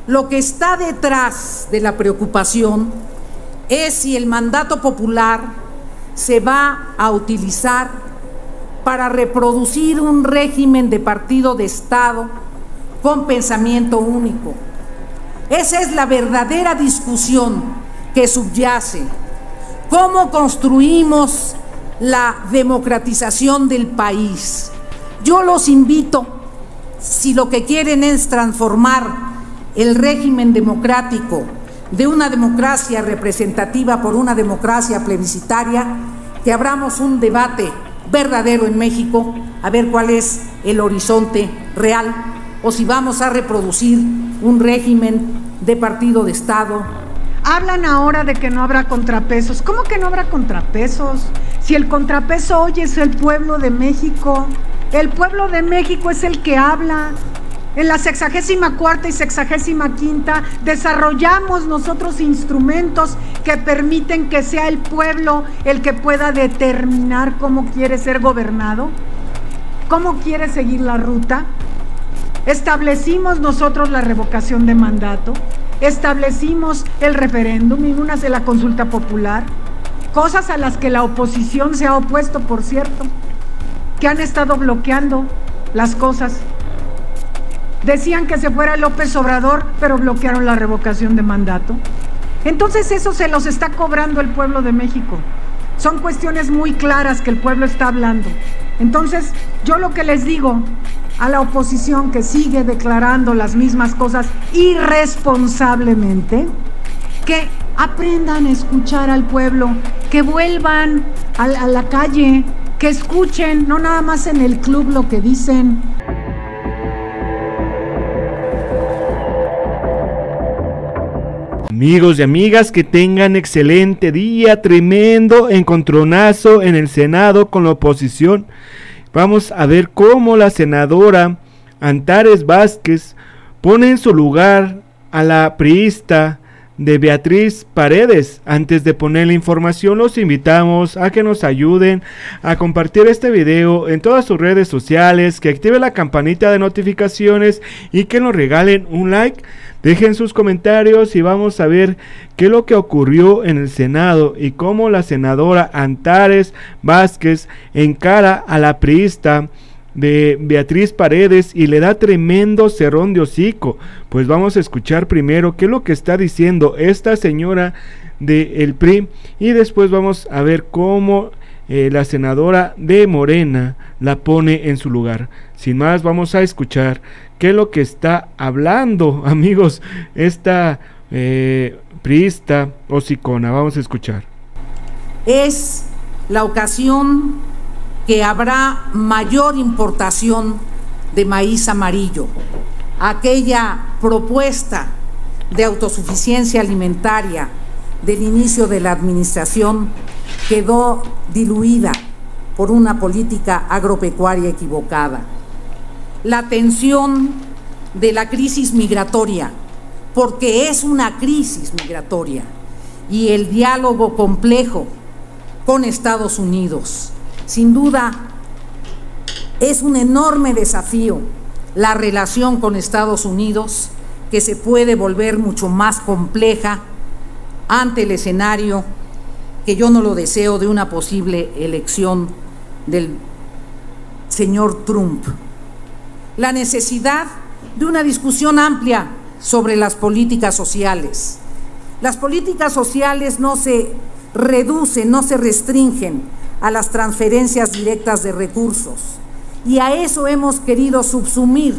Lo que está detrás de la preocupación es si el mandato popular se va a utilizar para reproducir un régimen de partido de Estado con pensamiento único. Esa es la verdadera discusión que subyace. ¿Cómo construimos la democratización del país? Yo los invito, si lo que quieren es transformar el régimen democrático de una democracia representativa por una democracia plebiscitaria, que abramos un debate verdadero en México, a ver cuál es el horizonte real, o si vamos a reproducir un régimen de partido de Estado. Hablan ahora de que no habrá contrapesos. ¿Cómo que no habrá contrapesos? Si el contrapeso hoy es el pueblo de México. El pueblo de México es el que habla. En la 64ª y 65ª desarrollamos nosotros instrumentos que permiten que sea el pueblo el que pueda determinar cómo quiere ser gobernado, cómo quiere seguir la ruta. Establecimos nosotros la revocación de mandato, establecimos el referéndum y unas de la consulta popular, cosas a las que la oposición se ha opuesto, por cierto, que han estado bloqueando las cosas. Decían que se fuera López Obrador, pero bloquearon la revocación de mandato. Entonces eso se los está cobrando el pueblo de México. Son cuestiones muy claras que el pueblo está hablando. Entonces, yo lo que les digo a la oposición que sigue declarando las mismas cosas irresponsablemente, que aprendan a escuchar al pueblo, que vuelvan a la calle, que escuchen, no nada más en el club lo que dicen. Amigos y amigas, que tengan excelente día, tremendo encontronazo en el Senado con la oposición. Vamos a ver cómo la senadora Antares Vázquez pone en su lugar a la priista de Beatriz Paredes. Antes de poner la información, los invitamos a que nos ayuden a compartir este video en todas sus redes sociales, que activen la campanita de notificaciones y que nos regalen un like. Dejen sus comentarios y vamos a ver qué es lo que ocurrió en el Senado y cómo la senadora Antares Vázquez encara a la priista de Beatriz Paredes y le da tremendo cerrón de hocico. Pues vamos a escuchar primero qué es lo que está diciendo esta señora del PRI y después vamos a ver cómo la senadora de Morena la pone en su lugar. Sin más, vamos a escuchar qué es lo que está hablando, amigos, esta priista hocicona. Vamos a escuchar. Es la ocasión que habrá mayor importación de maíz amarillo. Aquella propuesta de autosuficiencia alimentaria del inicio de la administración quedó diluida por una política agropecuaria equivocada. La atención de la crisis migratoria, porque es una crisis migratoria, y el diálogo complejo con Estados Unidos. Sin duda, es un enorme desafío la relación con Estados Unidos, que se puede volver mucho más compleja ante el escenario, que yo no lo deseo, de una posible elección del señor Trump. La necesidad de una discusión amplia sobre las políticas sociales. Las políticas sociales no se reducen, no se restringen a las transferencias directas de recursos, y a eso hemos querido subsumir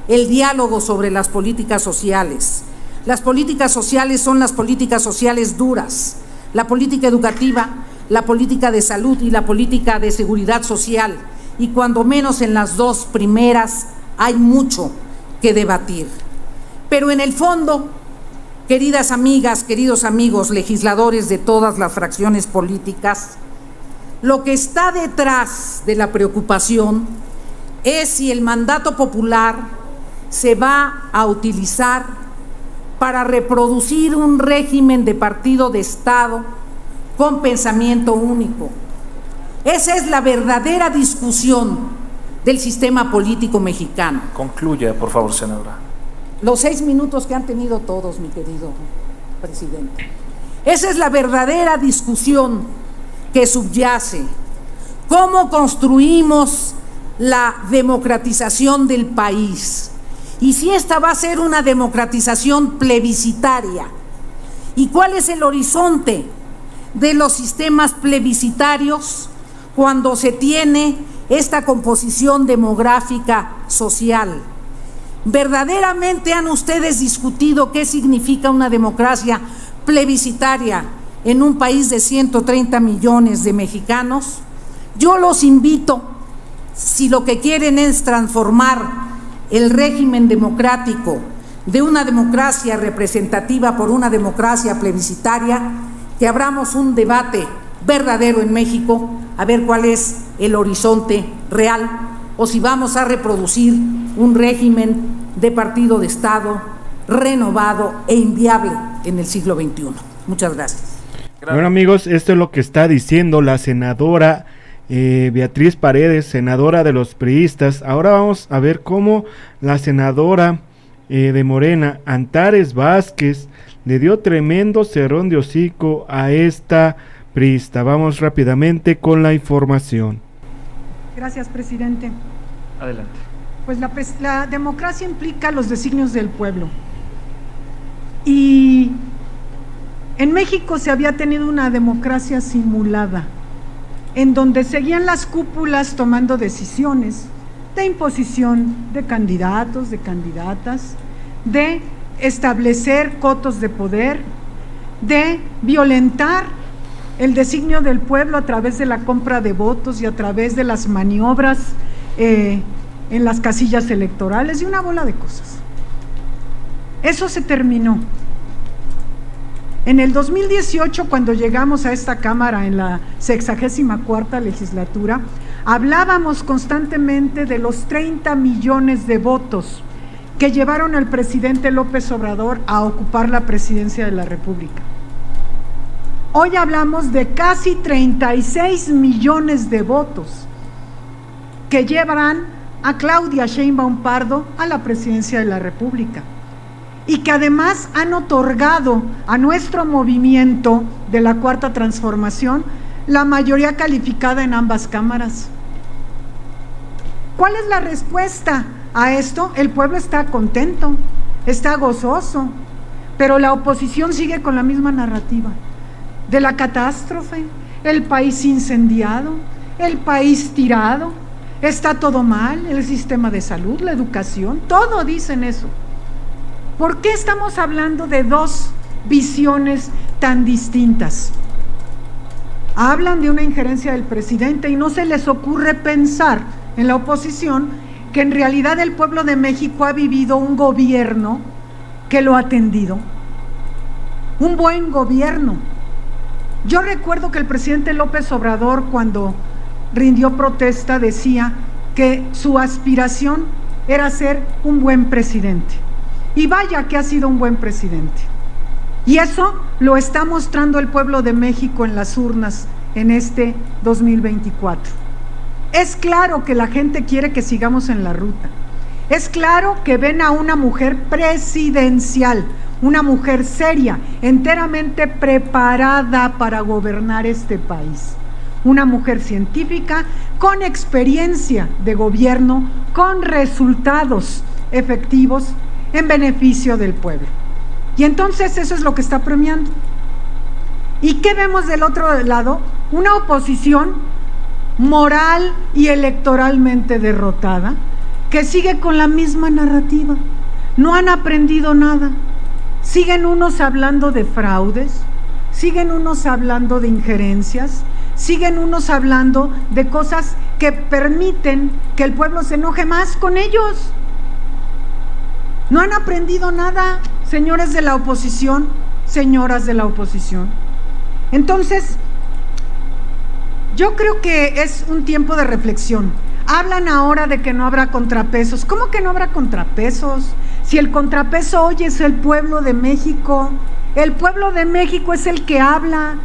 el diálogo sobre las políticas sociales. Las políticas sociales son las políticas sociales duras, la política educativa, la política de salud y la política de seguridad social, y cuando menos en las dos primeras hay mucho que debatir. Pero en el fondo, queridas amigas, queridos amigos, legisladores de todas las fracciones políticas, lo que está detrás de la preocupación es si el mandato popular se va a utilizar para reproducir un régimen de partido de Estado con pensamiento único. Esa es la verdadera discusión del sistema político mexicano. Concluya, por favor, senadora. los 6 minutos que han tenido todos, mi querido presidente. Esa es la verdadera discusión que subyace. ¿Cómo construimos la democratización del país? Y si esta va a ser una democratización plebiscitaria. ¿Y cuál es el horizonte de los sistemas plebiscitarios cuando se tiene esta composición demográfica social? ¿Verdaderamente han ustedes discutido qué significa una democracia plebiscitaria en un país de 130 millones de mexicanos? Yo los invito, si lo que quieren es transformar el régimen democrático de una democracia representativa por una democracia plebiscitaria, que abramos un debate verdadero en México, a ver cuál es el horizonte real, o si vamos a reproducir un régimen de partido de Estado renovado e inviable en el siglo XXI. Muchas gracias. Bueno, amigos, esto es lo que está diciendo la senadora Beatriz Paredes, senadora de los priistas. Ahora vamos a ver cómo la senadora de Morena, Antares Vázquez, le dio tremendo cerrón de hocico a esta priista. Vamos rápidamente con la información. Gracias, presidente. Adelante. Pues la democracia implica los designios del pueblo. Y en México se había tenido una democracia simulada, en donde seguían las cúpulas tomando decisiones de imposición de candidatos, de candidatas, de establecer cotos de poder, de violentar el designio del pueblo a través de la compra de votos y a través de las maniobras en las casillas electorales y una bola de cosas. Eso se terminó. En el 2018, cuando llegamos a esta Cámara en la 64ª legislatura, hablábamos constantemente de los 30 millones de votos que llevaron al presidente López Obrador a ocupar la presidencia de la República. Hoy hablamos de casi 36 millones de votos que llevarán a Claudia Sheinbaum Pardo a la presidencia de la República, y que además han otorgado a nuestro movimiento de la Cuarta Transformación la mayoría calificada en ambas cámaras. ¿Cuál es la respuesta a esto? El pueblo está contento, está gozoso, pero la oposición sigue con la misma narrativa de la catástrofe, el país incendiado, el país tirado, está todo mal, el sistema de salud, la educación, todo dicen eso. ¿Por qué estamos hablando de dos visiones tan distintas? Hablan de una injerencia del presidente y no se les ocurre pensar en la oposición que en realidad el pueblo de México ha vivido un gobierno que lo ha atendido, un buen gobierno. Yo recuerdo que el presidente López Obrador, cuando rindió protesta, decía que su aspiración era ser un buen presidente. Y vaya que ha sido un buen presidente. Y eso lo está mostrando el pueblo de México en las urnas en este 2024. Es claro que la gente quiere que sigamos en la ruta. Es claro que ven a una mujer presidencial, una mujer seria, enteramente preparada para gobernar este país. Una mujer científica, con experiencia de gobierno, con resultados efectivos en beneficio del pueblo. Y entonces eso es lo que está premiando. ¿Y qué vemos del otro lado? Una oposición moral y electoralmente derrotada, que sigue con la misma narrativa. No han aprendido nada. Siguen unos hablando de fraudes, siguen unos hablando de injerencias, siguen unos hablando de cosas que permiten que el pueblo se enoje más con ellos. No han aprendido nada, señores de la oposición, señoras de la oposición. Entonces, yo creo que es un tiempo de reflexión. Hablan ahora de que no habrá contrapesos. ¿Cómo que no habrá contrapesos? Si el contrapeso hoy es el pueblo de México. El pueblo de México es el que habla.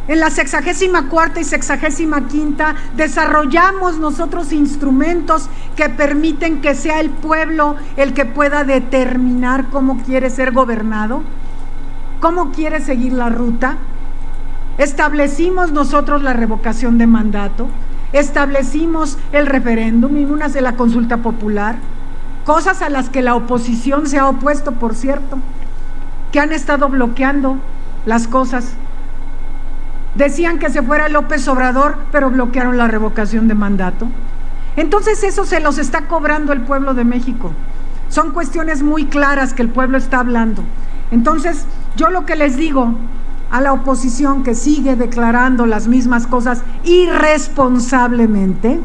En la 64ª y 65ª desarrollamos nosotros instrumentos que permiten que sea el pueblo el que pueda determinar cómo quiere ser gobernado, cómo quiere seguir la ruta. Establecimos nosotros la revocación de mandato, establecimos el referéndum y una de la consulta popular, cosas a las que la oposición se ha opuesto, por cierto, que han estado bloqueando las cosas. Decían que se fuera López Obrador, pero bloquearon la revocación de mandato. Entonces eso se los está cobrando el pueblo de México. Son cuestiones muy claras que el pueblo está hablando. Entonces, yo lo que les digo a la oposición que sigue declarando las mismas cosas irresponsablemente,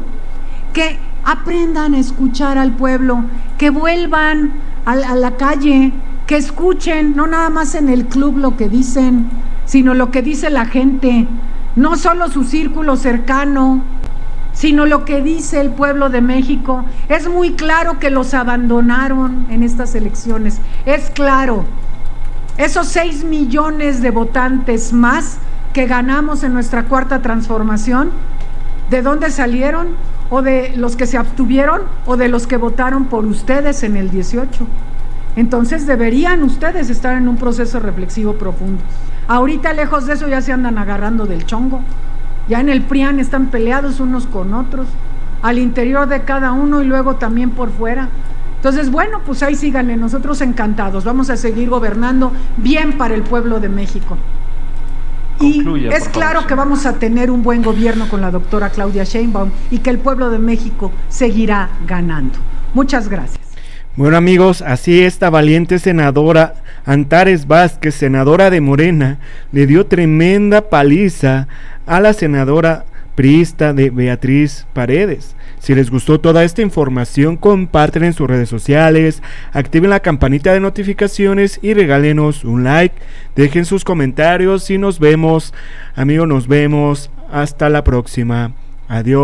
que aprendan a escuchar al pueblo, que vuelvan a la calle, que escuchen, no nada más en el club lo que dicen, sino lo que dice la gente, no solo su círculo cercano, sino lo que dice el pueblo de México. Es muy claro que los abandonaron en estas elecciones, es claro. Esos 6 millones de votantes más que ganamos en nuestra cuarta transformación, ¿de dónde salieron? ¿O de los que se abstuvieron o de los que votaron por ustedes en el 18? Entonces deberían ustedes estar en un proceso reflexivo profundo. Ahorita lejos de eso ya se andan agarrando del chongo, ya en el PRIAN están peleados unos con otros, al interior de cada uno y luego también por fuera. Entonces, bueno, pues ahí síganle, nosotros encantados, vamos a seguir gobernando bien para el pueblo de México. Concluya, y es claro que vamos a tener un buen gobierno con la doctora Claudia Sheinbaum y que el pueblo de México seguirá ganando. Muchas gracias. Bueno, amigos, así esta valiente senadora Antares Vázquez, senadora de Morena, le dio tremenda paliza a la senadora priista de Beatriz Paredes. Si les gustó toda esta información, comparten en sus redes sociales, activen la campanita de notificaciones y regálenos un like, dejen sus comentarios y nos vemos, amigos, nos vemos hasta la próxima. Adiós.